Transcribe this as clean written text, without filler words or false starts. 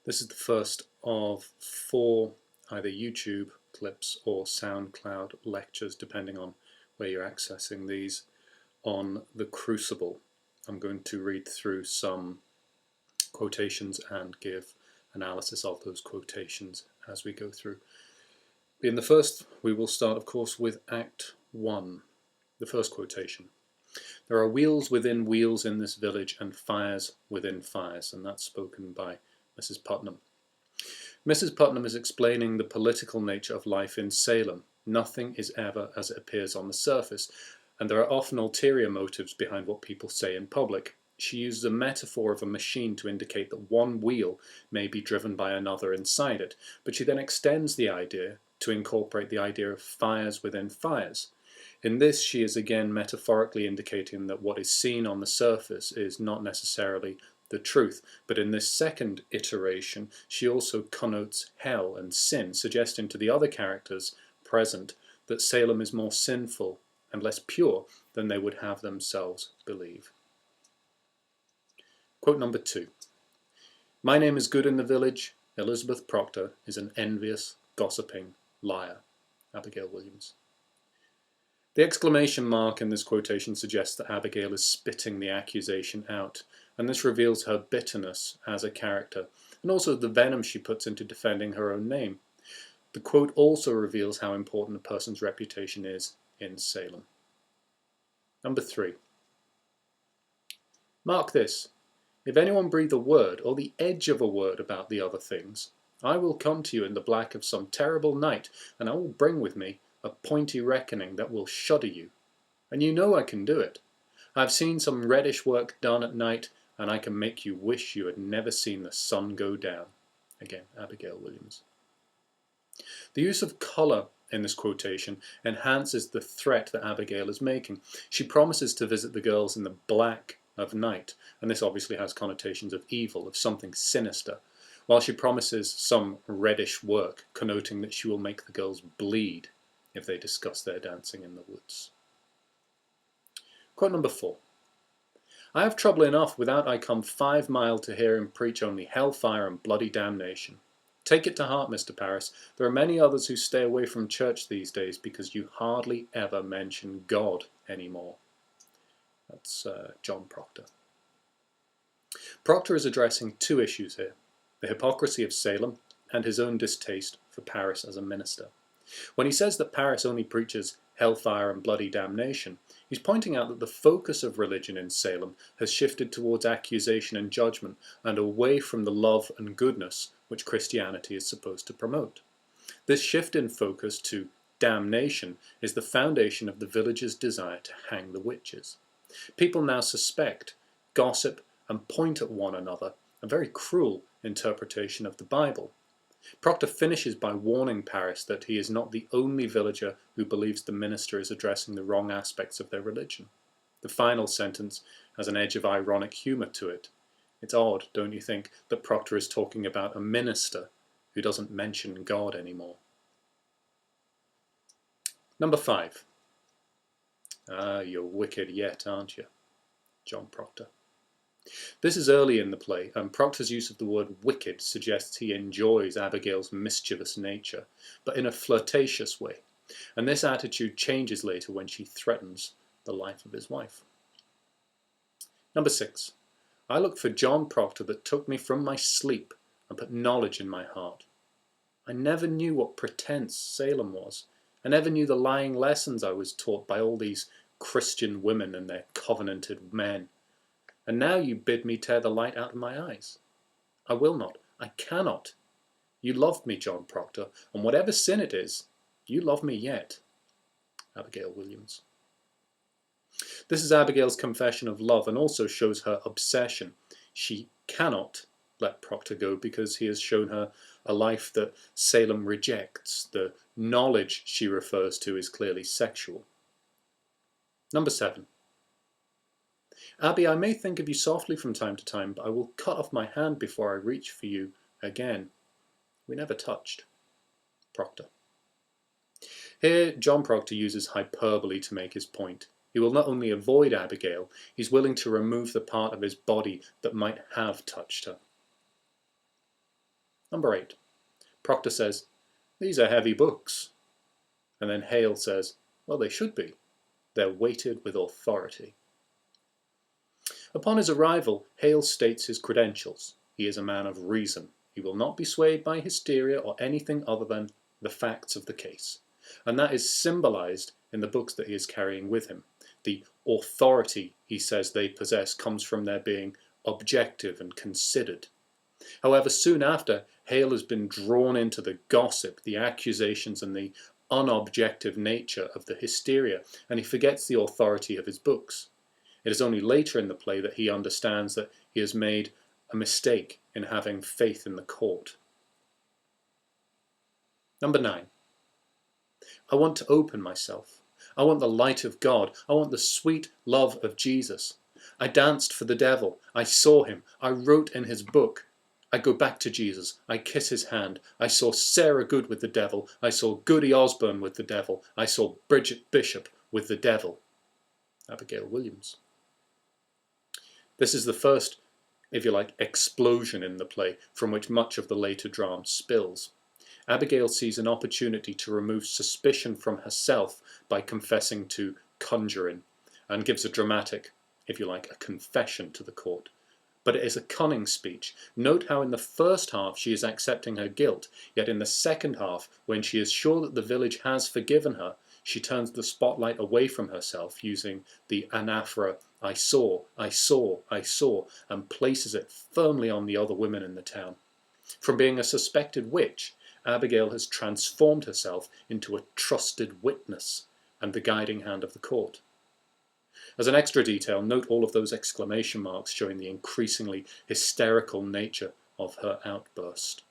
This is the first of 4 either YouTube clips or SoundCloud lectures, depending on where you're accessing these, on the Crucible. I'm going to read through some quotations and give analysis of those quotations as we go through. In the first, we will start, of course, with Act 1, the first quotation. There are wheels within wheels in this village and fires within fires, and that's spoken by Mrs. Putnam. Mrs. Putnam is explaining the political nature of life in Salem. Nothing is ever as it appears on the surface, and there are often ulterior motives behind what people say in public. She uses a metaphor of a machine to indicate that one wheel may be driven by another inside it, but she then extends the idea to incorporate the idea of fires within fires. In this, she is again metaphorically indicating that what is seen on the surface is not necessarily the truth, but in this second iteration she also connotes hell and sin, suggesting to the other characters present that Salem is more sinful and less pure than they would have themselves believe. Quote number 2. My name is good in the village. Elizabeth Proctor is an envious, gossiping liar. Abigail Williams. The exclamation mark in this quotation suggests that Abigail is spitting the accusation out, and this reveals her bitterness as a character, and also the venom she puts into defending her own name. The quote also reveals how important a person's reputation is in Salem. Number 3. Mark this. If anyone breathe a word, or the edge of a word about the other things, I will come to you in the black of some terrible night, and I will bring with me a pointy reckoning that will shudder you. And you know I can do it. I have seen some reddish work done at night, and I can make you wish you had never seen the sun go down. Again, Abigail Williams. The use of colour in this quotation enhances the threat that Abigail is making. She promises to visit the girls in the black of night, and this obviously has connotations of evil, of something sinister, while she promises some reddish work, connoting that she will make the girls bleed if they discuss their dancing in the woods. Quote number 4. I have trouble enough without I come 5 mile to hear him preach only hellfire and bloody damnation. Take it to heart, Mr. Paris. There are many others who stay away from church these days because you hardly ever mention God anymore. That's John Proctor. Proctor is addressing 2 issues here: the hypocrisy of Salem and his own distaste for Paris as a minister. When he says that Paris only preaches hellfire and bloody damnation, he's pointing out that the focus of religion in Salem has shifted towards accusation and judgment, and away from the love and goodness which Christianity is supposed to promote. This shift in focus to damnation is the foundation of the village's desire to hang the witches. People now suspect, gossip, and point at one another, a very cruel interpretation of the Bible. Proctor finishes by warning Paris that he is not the only villager who believes the minister is addressing the wrong aspects of their religion. The final sentence has an edge of ironic humour to it. It's odd, don't you think, that Proctor is talking about a minister who doesn't mention God anymore. Number 5. You're wicked yet, aren't you? John Proctor. This is early in the play, and Proctor's use of the word wicked suggests he enjoys Abigail's mischievous nature, but in a flirtatious way, and this attitude changes later when she threatens the life of his wife. Number 6. I looked for John Proctor that took me from my sleep and put knowledge in my heart. I never knew what pretense Salem was. I never knew the lying lessons I was taught by all these Christian women and their covenanted men. And now you bid me tear the light out of my eyes. I will not. I cannot. You loved me, John Proctor, and whatever sin it is, you love me yet. Abigail Williams. This is Abigail's confession of love and also shows her obsession. She cannot let Proctor go because he has shown her a life that Salem rejects. The knowledge she refers to is clearly sexual. Number 7. Abby, I may think of you softly from time to time, but I will cut off my hand before I reach for you again. We never touched. Proctor. Here, John Proctor uses hyperbole to make his point. He will not only avoid Abigail, he's willing to remove the part of his body that might have touched her. Number 8. Proctor says, "These are heavy books." And then Hale says, "Well, they should be. They're weighted with authority." Upon his arrival, Hale states his credentials. He is a man of reason. He will not be swayed by hysteria or anything other than the facts of the case. And that is symbolized in the books that he is carrying with him. The authority he says they possess comes from their being objective and considered. However, soon after, Hale has been drawn into the gossip, the accusations, and the unobjective nature of the hysteria, and he forgets the authority of his books. It is only later in the play that he understands that he has made a mistake in having faith in the court. Number 9. I want to open myself. I want the light of God. I want the sweet love of Jesus. I danced for the devil. I saw him. I wrote in his book. I go back to Jesus. I kiss his hand. I saw Sarah Good with the devil. I saw Goody Osborne with the devil. I saw Bridget Bishop with the devil. Abigail Williams. This is the first, if you like, explosion in the play from which much of the later drama spills. Abigail sees an opportunity to remove suspicion from herself by confessing to conjuring, and gives a dramatic, if you like, a confession to the court. But it is a cunning speech. Note how in the first half she is accepting her guilt, yet in the second half, when she is sure that the village has forgiven her, she turns the spotlight away from herself using the anaphora, "I saw, I saw, I saw," and places it firmly on the other women in the town. From being a suspected witch, Abigail has transformed herself into a trusted witness and the guiding hand of the court. As an extra detail, note all of those exclamation marks showing the increasingly hysterical nature of her outburst.